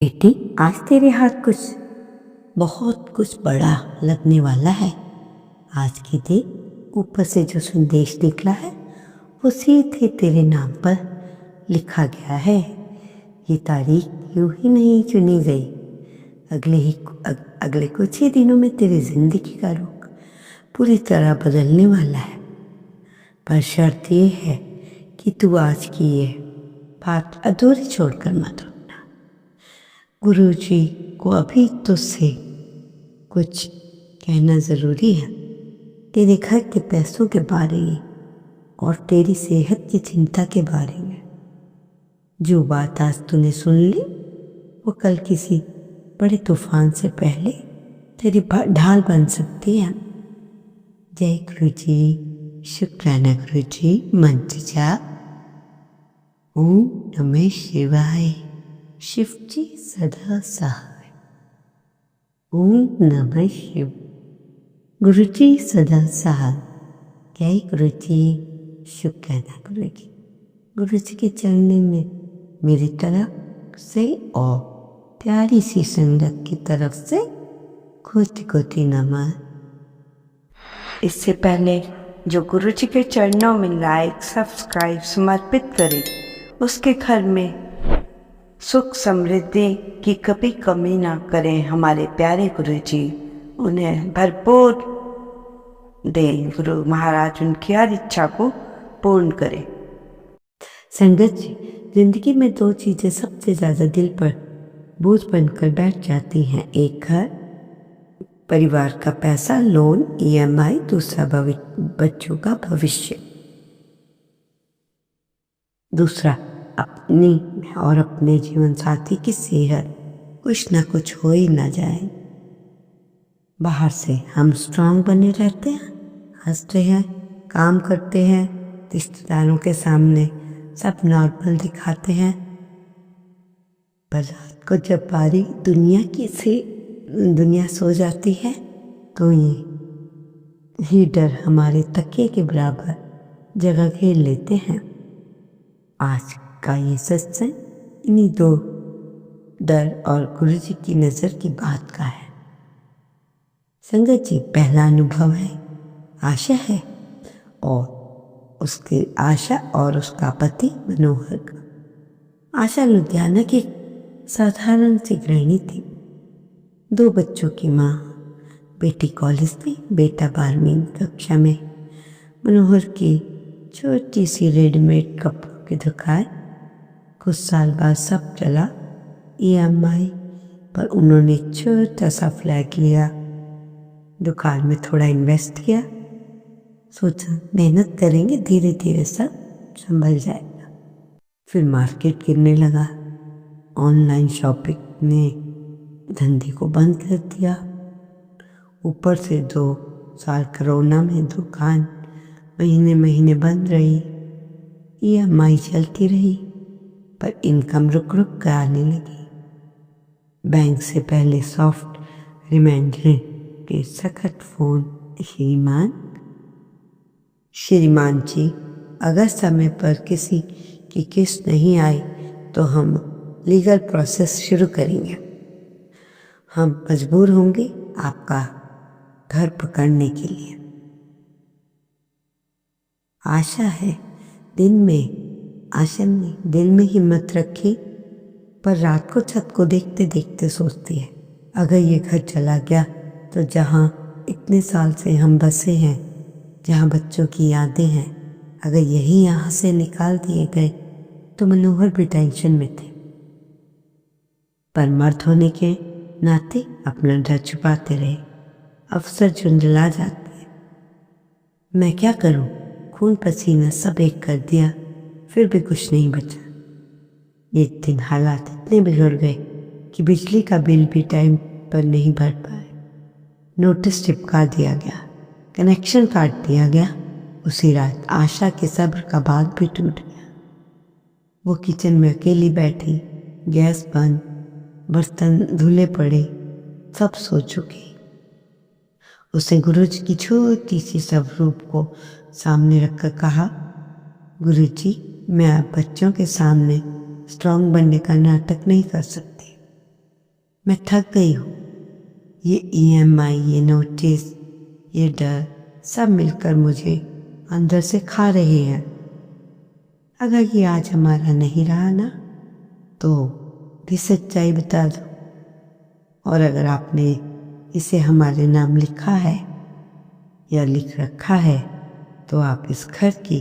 बेटी, आज तेरे हाथ बहुत कुछ बड़ा लगने वाला है। आज की देख, ऊपर से जो संदेश निकला है वो सीधे तेरे नाम पर लिखा गया है। ये तारीख यूं ही नहीं चुनी गई। अगले कुछ ही दिनों में तेरी जिंदगी का रुख पूरी तरह बदलने वाला है। पर शर्त ये है कि तू आज की ये बात अधूरी छोड़कर मत रुकना। गुरुजी को अभी तुझसे कुछ कहना जरूरी है। तेरे घर के पैसों के बारे में और तेरी सेहत की चिंता के बारे में। जो बात आज तूने सुन ली वो कल किसी बड़े तूफान से पहले तेरी ढाल बन सकती है। जय गुरु जी। शुक्राना गुरु जी। मंत्र जाप। ओम नमः शिवाय। शिव जी सदा सहाय। ओम नमः शिव। गुरु जी सदा सहाय। जय गुरु जी। शुक्राना गुरु जी। गुरु जी के चरणों में मेरी तरफ से और प्यारी सी संगत की तरफ से कोटि कोटि नमन। इससे पहले जो गुरु जी के चरणों में लाइक सब्सक्राइब समर्पित करे उसके घर में सुख समृद्धि की कभी कमी ना करें हमारे प्यारे गुरु जी। उन्हें भरपूर दें। गुरु महाराज उनकी हर इच्छा को पूर्ण करें। संगत जी, जिंदगी में दो चीजें सबसे ज्यादा दिल पर बोझ बनकर बैठ जाती हैं। एक घर परिवार का पैसा, लोन, ईएमआई, दूसरा बच्चों का भविष्य। दूसरा अपनी और अपने जीवन साथी की सेहत। कुछ ना कुछ हो ही ना जाए। बाहर से हम स्ट्रांग बने रहते हैं, हंसते हैं, काम करते हैं, रिश्तेदारों के सामने सब नॉर्मल दिखाते हैं। पर रात को जब बारी दुनिया सो जाती है तो ये ही डर हमारे तकिए के बराबर जगह घेर लेते हैं। आज का ये सत्संग इन्हीं दो डर और गुरु जी की नजर की बात का है। संगत जी, पहला अनुभव है आशा है और उसका पति मनोहर का। आशा लुधियाना की साधारण सी गृहिणी थी। 2 बच्चों की माँ। बेटी कॉलेज में, बेटा 12वीं कक्षा में। मनोहर की छोटी सी रेडीमेड कपड़ों की दुकान। कुछ साल बाद सब चला। ईएमआई पर उन्होंने एक छोटा सा फ्लैट लिया। दुकान में थोड़ा इन्वेस्ट किया। सोचा मेहनत करेंगे, धीरे धीरे सब संभल जाएगा। फिर मार्केट गिरने लगा। ऑनलाइन शॉपिंग ने धंधे को बंद कर दिया। ऊपर से 2 साल कोरोना में दुकान महीने महीने बंद रही। ईएमआई चलती रही पर इनकम रुक रुक कर आने लगी। बैंक से पहले सॉफ्ट रिमाइंडर के सख्त फोन। श्रीमान जी, अगर समय पर किसी की किस्त नहीं आई तो हम लीगल प्रोसेस शुरू करेंगे। हम मजबूर होंगे आपका घर पकड़ने के लिए। आशा ने दिल में हिम्मत रखी, पर रात को छत को देखते देखते सोचती है, अगर ये घर चला गया तो जहाँ इतने साल से हम बसे हैं, जहाँ बच्चों की यादें हैं, अगर यही यहाँ से निकाल दिए गए तो मनोहर भी टेंशन में थे। पर मर्द होने के नाते अपना डर छुपाते रहे। अफसर झुंझला जाते हैं। मैं क्या करूं? खून पसीना सब एक कर दिया, फिर भी कुछ नहीं बचा। एक दिन हालात इतने बिगड़ गए कि बिजली का बिल भी टाइम पर नहीं भर पाए। नोटिस चिपका दिया गया, कनेक्शन काट दिया गया। उसी रात आशा के सब्र का बांध भी टूट गया। वो किचन में अकेली बैठी, गैस बंद, बर्तन धुले पड़े, सब सो चुके। उसने गुरुजी की छोटी सी स्वरूप को सामने रखकर कहा, गुरुजी, मैं अब बच्चों के सामने स्ट्रांग बनने का नाटक नहीं कर सकती। मैं थक गई हूँ। ये ईएमआई, ये नोटिस, ये डर सब मिलकर मुझे अंदर से खा रहे हैं। अगर ये आज हमारा नहीं रहा ना, तो भी सच्चाई बता दो। और अगर आपने इसे हमारे नाम लिखा है या लिख रखा है, तो आप इस घर की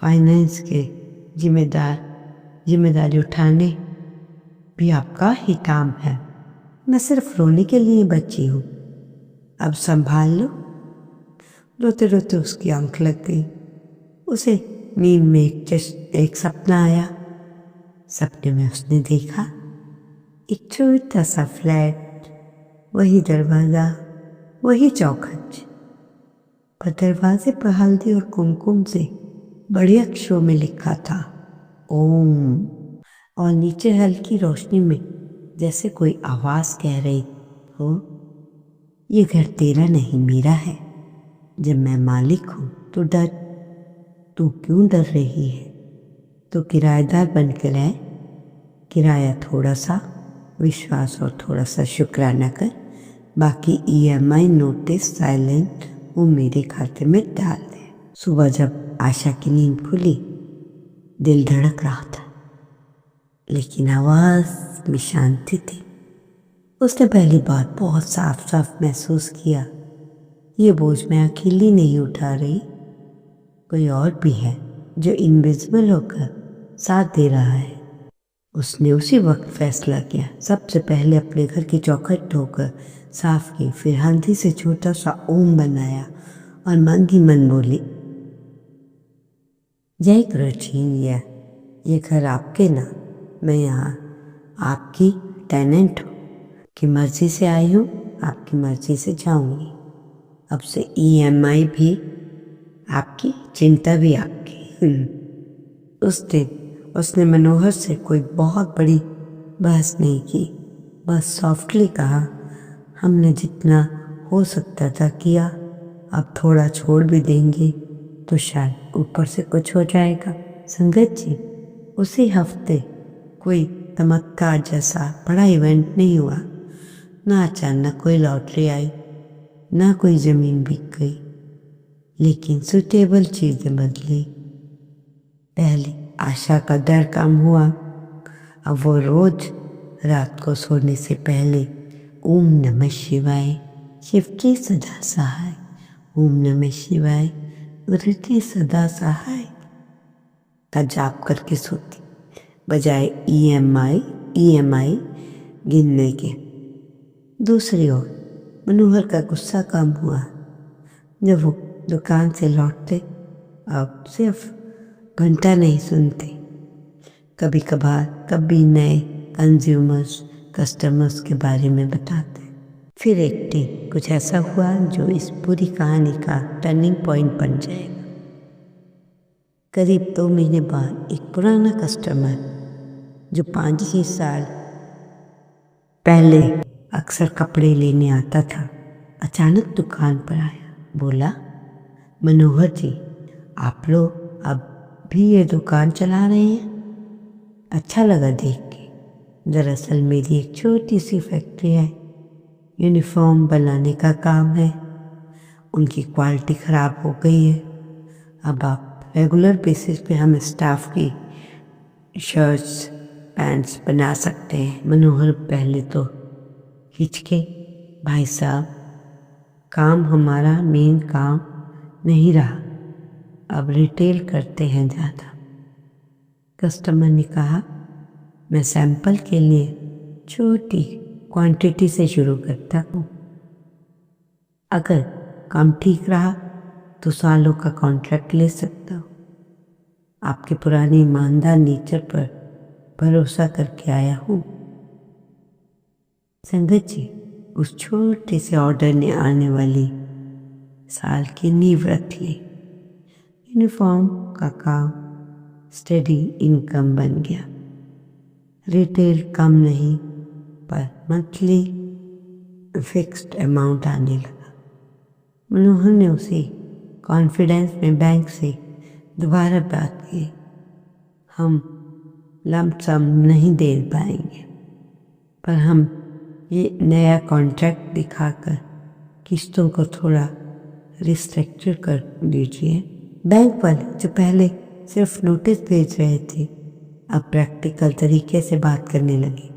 फाइनेंस के जिम्मेदारी उठाने भी आपका ही काम है। मैं सिर्फ रोने के लिए बची हूँ, अब संभाल लो। रोते रोते उसकी आंख लग गई। उसे नींद में एक सपना आया। सपने में उसने देखा एक छोटा सा फ्लैट, वही दरवाजा, वही चौखट, पर दरवाजे पर हल्दी और कुमकुम से बड़े अक्षरों में लिखा था ओम, और नीचे हल्की रोशनी में जैसे कोई आवाज कह रही हो, ये घर तेरा नहीं मेरा है। जब मैं मालिक हूँ तो तू क्यों डर रही है? तो किराएदार बनकर आए। किराया थोड़ा सा, विश्वास और थोड़ा सा शुक्राना कर, बाकी ईएमआई नोटिस साइलेंट वो मेरे खाते में डाल दे। सुबह जब आशा की नींद खुली, दिल धड़क रहा था, लेकिन आवाज में शांति थी। उसने पहली बार बहुत साफ साफ महसूस किया, ये बोझ मैं अकेली नहीं उठा रही, कोई और भी है जो इनविजिबल होकर साथ दे रहा है। उसने उसी वक्त फैसला किया। सबसे पहले अपने घर की चौखट धोकर साफ की, फिर हल्दी से छोटा सा ओम बनाया और मन ही मन बोली, जय गुरुजी, ये घर आपके ना, मैं यहाँ आपकी टेनेंट हूँ, की मर्जी से आई हूँ, आपकी मर्जी से जाऊंगी। अब से ईएमआई भी आपकी, चिंता भी आपकी। उस दिन उसने मनोहर से कोई बहुत बड़ी बहस नहीं की, बस सॉफ्टली कहा, हमने जितना हो सकता था किया, अब थोड़ा छोड़ भी देंगे तो शायद ऊपर से कुछ हो जाएगा। संगत जी, उसी हफ्ते कोई चमत्कार जैसा बड़ा इवेंट नहीं हुआ। ना अचानक कोई लॉटरी आई, ना कोई जमीन बिक गई, लेकिन सुटेबल चीजें बदली। पहले आशा का डर कम हुआ। अब वो रोज रात को सोने से पहले ओम नमः शिवाय, शिव की सदा सहाय, ओम नमः शिवाय, गुरु की सदा सहाय का जाप करके सोती, बजाय ईएमआई गिनने के। दूसरी ओर मनोहर का गुस्सा कम हुआ। जब वो दुकान से लौटते, अब सिर्फ घंटा नहीं सुनते, कभी कभी नए कस्टमर्स के बारे में बताते। फिर एक दिन कुछ ऐसा हुआ जो इस पूरी कहानी का टर्निंग पॉइंट बन जाएगा। करीब 2 महीने बाद एक पुराना कस्टमर जो 5-6 साल पहले अक्सर कपड़े लेने आता था, अचानक दुकान पर आया। बोला, मनोहर जी, आप लोग अब भी ये दुकान चला रहे हैं? अच्छा लगा देख के। दरअसल मेरी एक छोटी सी फैक्ट्री है, यूनिफॉर्म बनाने का काम है। उनकी क्वालिटी ख़राब हो गई है। अब आप रेगुलर बेसिस पे हम स्टाफ की शर्ट्स पैंट्स बना सकते हैं। मनोहर पहले तो हिचके, भाई साहब, काम हमारा मेन काम नहीं रहा, अब रिटेल करते हैं ज़्यादा। कस्टमर ने कहा, मैं सैंपल के लिए छोटी क्वांटिटी से शुरू करता हूँ, अगर काम ठीक रहा तो सालों का कॉन्ट्रैक्ट ले सकता हूँ। आपके पुराने ईमानदार नेचर पर भरोसा करके आया हूँ। संगत जी, उस छोटे से ऑर्डर ने आने वाली साल की नींव रख ली। यूनिफॉर्म का काम स्टेडी इनकम बन गया। रिटेल कम नहीं, पर मंथली फिक्स्ड अमाउंट आने लगा। मनोहर ने उसी कॉन्फिडेंस में बैंक से दोबारा बात की, हम लंप सम नहीं दे पाएंगे, पर हम ये नया कॉन्ट्रैक्ट दिखाकर किस्तों को थोड़ा रिस्ट्रक्चर कर दीजिए। बैंक वाले जो पहले सिर्फ नोटिस भेज रहे थे अब प्रैक्टिकल तरीके से बात करने लगे,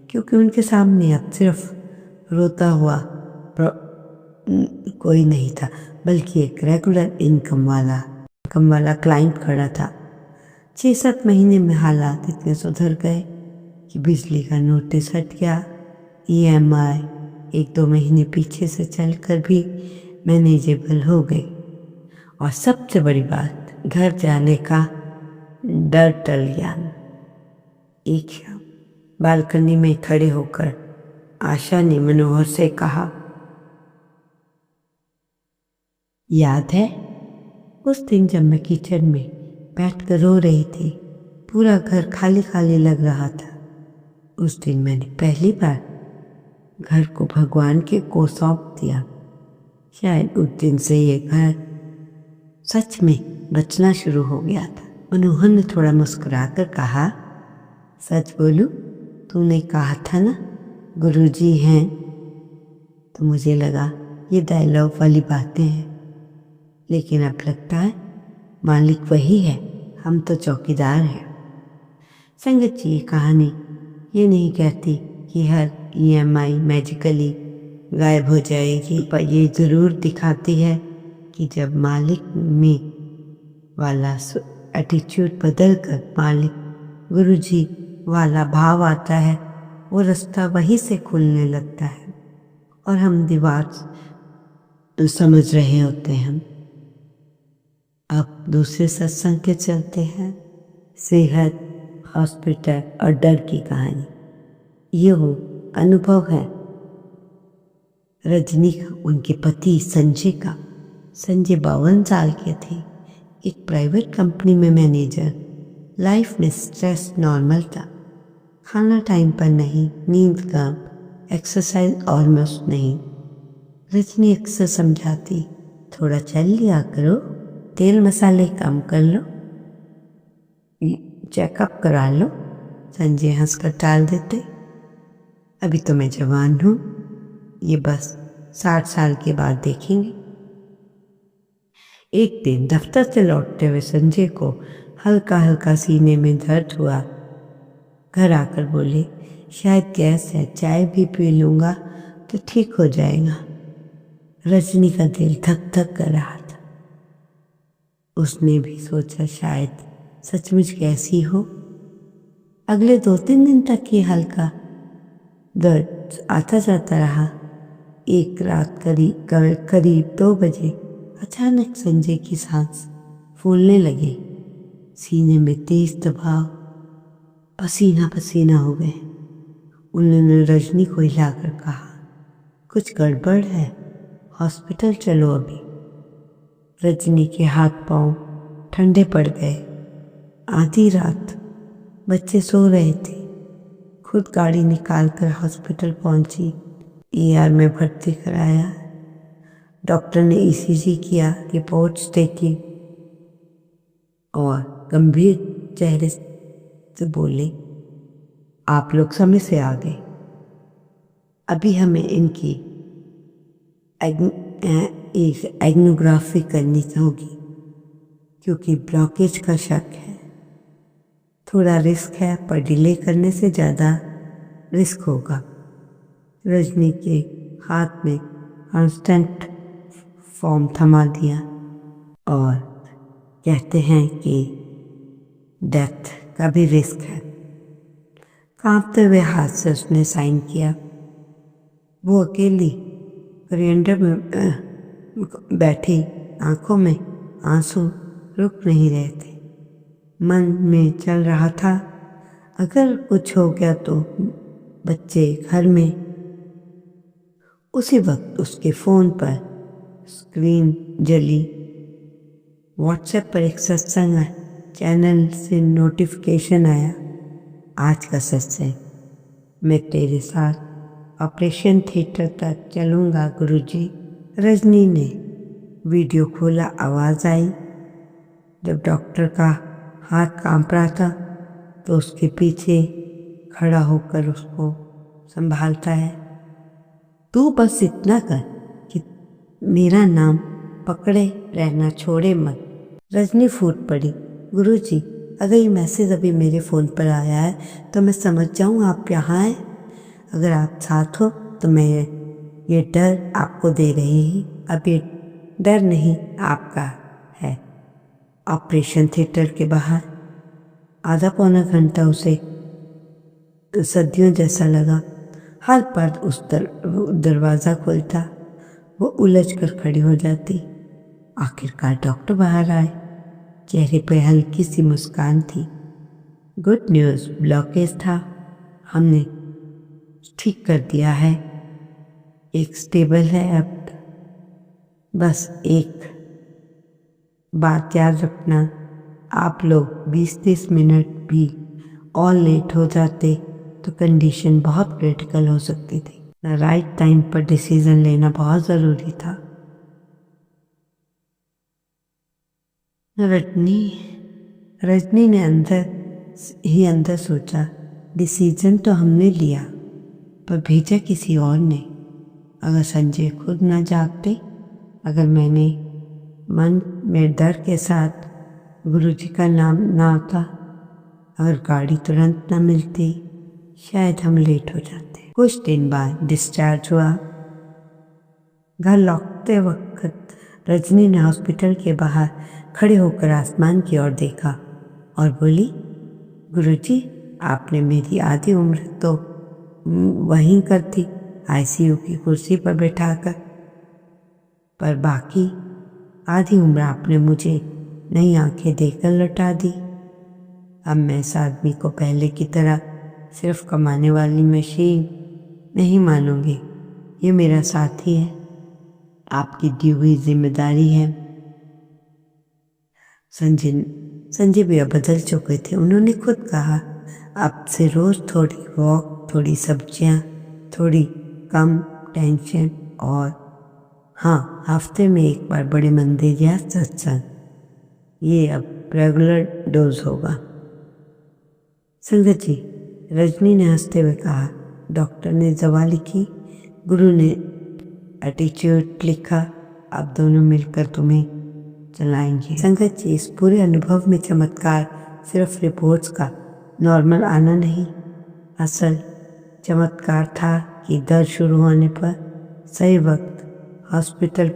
क्योंकि उनके सामने अब सिर्फ रोता हुआ कोई नहीं था, बल्कि एक रेगुलर इनकम वाला क्लाइंट खड़ा था। 6-7 महीने में हालात इतने सुधर गए कि बिजली का नोटिस हट गया, EMI 1-2 महीने पीछे से चलकर भी मैनेजेबल हो गई, और सबसे बड़ी बात, घर जाने का डर टल गया। एक शाम बालकनी में खड़े होकर आशा ने मनोहर से कहा, याद है उस दिन जब मैं किचन में बैठकर रो रही थी, पूरा घर खाली खाली लग रहा था। उस दिन मैंने पहली बार घर को भगवान को सौंप दिया। शायद उस दिन से ये घर सच में बचना शुरू हो गया था। मनोहर ने थोड़ा मुस्कुराकर कहा, सच बोलूं, तूने कहा था ना गुरुजी हैं, तो मुझे लगा ये डायलॉग वाली बातें हैं, लेकिन अब लगता है मालिक वही है, हम तो चौकीदार हैं। संगत जी, ये कहानी ये नहीं कहती कि हर EMI मैजिकली गायब हो जाएगी, पर ये ज़रूर दिखाती है कि जब मालिक में वाला एटीट्यूड बदल कर मालिक गुरुजी वाला भाव आता है, वो रास्ता वहीं से खुलने लगता है और हम दीवार समझ रहे होते हैं। अब दूसरे सत्संग के चलते हैं, सेहत, हॉस्पिटल और डर की कहानी। ये वो अनुभव है रजनी का, उनके पति संजय का। संजय 52 साल के थे, एक प्राइवेट कंपनी में मैनेजर। लाइफ में स्ट्रेस नॉर्मल था, खाना टाइम पर नहीं, नींद कम, एक्सरसाइज ऑलमोस्ट नहीं। रजनी अक्सर समझाती, थोड़ा चल लिया करो, तेल मसाले कम कर लो, चेकअप करा लो। संजय हंसकर टाल देते, अभी तो मैं जवान हूँ, ये बस 60 साल के बाद देखेंगे। एक दिन दफ्तर से लौटते हुए संजय को हल्का हल्का सीने में दर्द हुआ। घर आकर बोले, शायद गैस है, चाय भी पी लूँगा तो ठीक हो जाएगा। रजनी का दिल धक धक कर रहा था। उसने भी सोचा शायद सचमुच कैसी हो। अगले 2-3 दिन तक ये हल्का दर्द आता जाता रहा। एक रात करीब 2 बजे अचानक संजय की सांस फूलने लगी, सीने में तेज दबाव, पसीना पसीना हो गए। उन्होंने रजनी को हिलाकर कहा, कुछ गड़बड़ है, हॉस्पिटल चलो अभी। रजनी के हाथ पांव ठंडे पड़ गए। आधी रात बच्चे सो रहे थे। खुद गाड़ी निकालकर हॉस्पिटल पहुंची, ER में भर्ती कराया। डॉक्टर ने ECG किया, रिपोर्ट्स देखी और गंभीर चेहरे से बोले, आप लोग समय से आ गए, अभी हमें इनकी एग्नोग्राफी करनी होगी क्योंकि ब्लॉकेज का शक है। थोड़ा रिस्क है, पर डिले करने से ज़्यादा रिस्क होगा। रजनी के हाथ में कांस्टेंट फॉर्म थमा दिया और कहते हैं कि डेथ का भी रिस्क है। कांपते हुए हाथ से उसने साइन किया। वो अकेली करिएंडर में बैठी, आंखों में आंसू रुक नहीं रहे थे। मन में चल रहा था, अगर कुछ हो गया तो बच्चे घर में। उसी वक्त उसके फ़ोन पर स्क्रीन जली। व्हाट्सएप पर एक सत्संग चैनल से नोटिफिकेशन आया, आज का सत्संग, मैं तेरे साथ ऑपरेशन थिएटर तक चलूँगा गुरुजी। रजनी ने वीडियो खोला, आवाज़ आई। जब डॉक्टर का हाथ कांप रहा था तो उसके पीछे खड़ा होकर उसको संभालता है, तू बस इतना कर कि मेरा नाम पकड़े रहना छोड़े मत। रजनी फूट पड़ी। गुरुजी, अगर ये मैसेज अभी मेरे फ़ोन पर आया है तो मैं समझ जाऊँ आप यहाँ हैं। अगर आप साथ हो तो मैं ये डर आपको दे रही। अब ये डर नहीं आपका है। ऑपरेशन थिएटर के बाहर आधा पौना घंटा उसे सदियों जैसा लगा। हर बार उस दरवाज़ा खुलता वो उलझ कर खड़ी हो जाती। आखिरकार डॉक्टर बाहर आए। चेहरे पर हल्की सी मुस्कान थी। गुड न्यूज़, ब्लॉकेज था, हमने ठीक कर दिया है, एक स्टेबल है अब। बस एक बात याद रखना, आप लोग 20-30 मिनट भी और लेट हो जाते तो कंडीशन बहुत क्रिटिकल हो सकती थी। राइट टाइम पर डिसीजन लेना बहुत ज़रूरी था। रजनी ने अंदर सोचा, डिसीजन तो हमने लिया पर भेजा किसी और ने। अगर संजय खुद ना जागते, अगर मैंने मन में डर के साथ गुरुजी का नाम ना आता, अगर गाड़ी तुरंत ना मिलती, शायद हम लेट हो जाते। कुछ दिन बाद डिस्चार्ज हुआ। घर लौटते वक्त रजनी ने हॉस्पिटल के बाहर खड़े होकर आसमान की ओर देखा और बोली, गुरुजी, आपने मेरी आधी उम्र तो वहीं कर दी, आईसीयू की कुर्सी पर बैठाकर, पर बाकी आधी उम्र आपने मुझे नई आंखें देकर लौटा दी। अब मैं इस आदमी को पहले की तरह सिर्फ कमाने वाली मशीन नहीं मानूंगी। ये मेरा साथी है, आपकी दी हुई जिम्मेदारी है। संजय भी अब बदल चुके थे। उन्होंने खुद कहा, अब से रोज़ थोड़ी वॉक, थोड़ी सब्जियां, थोड़ी कम टेंशन और हाँ, हफ्ते में एक बार बड़े मंदिर या सत्संग, ये अब रेगुलर डोज होगा। संगत जी, रजनी ने हंसते हुए कहा। डॉक्टर ने दवा लिखी, गुरु ने एटीट्यूड लिखा, अब दोनों मिलकर तुम्हें चलाएंगे। संगत जी, इस पूरे अनुभव में चमत्कार सिर्फ रिपोर्ट्स का नॉर्मल आना नहीं, असल चमत्कार था कि दर्द शुरू होने पर सही वक्त हॉस्पिटल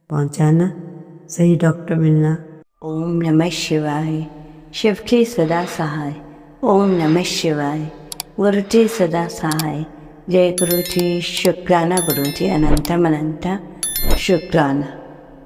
पहुंचाना, सही डॉक्टर मिलना। ओम नमः शिवाय। शिवचे सदा सहाय। ओम नमः शिवाय। गुरुचे सदा सहाय। जय गुरुजी, शुक्राना गुरुजी, अनंतम अनंत शुक्राना।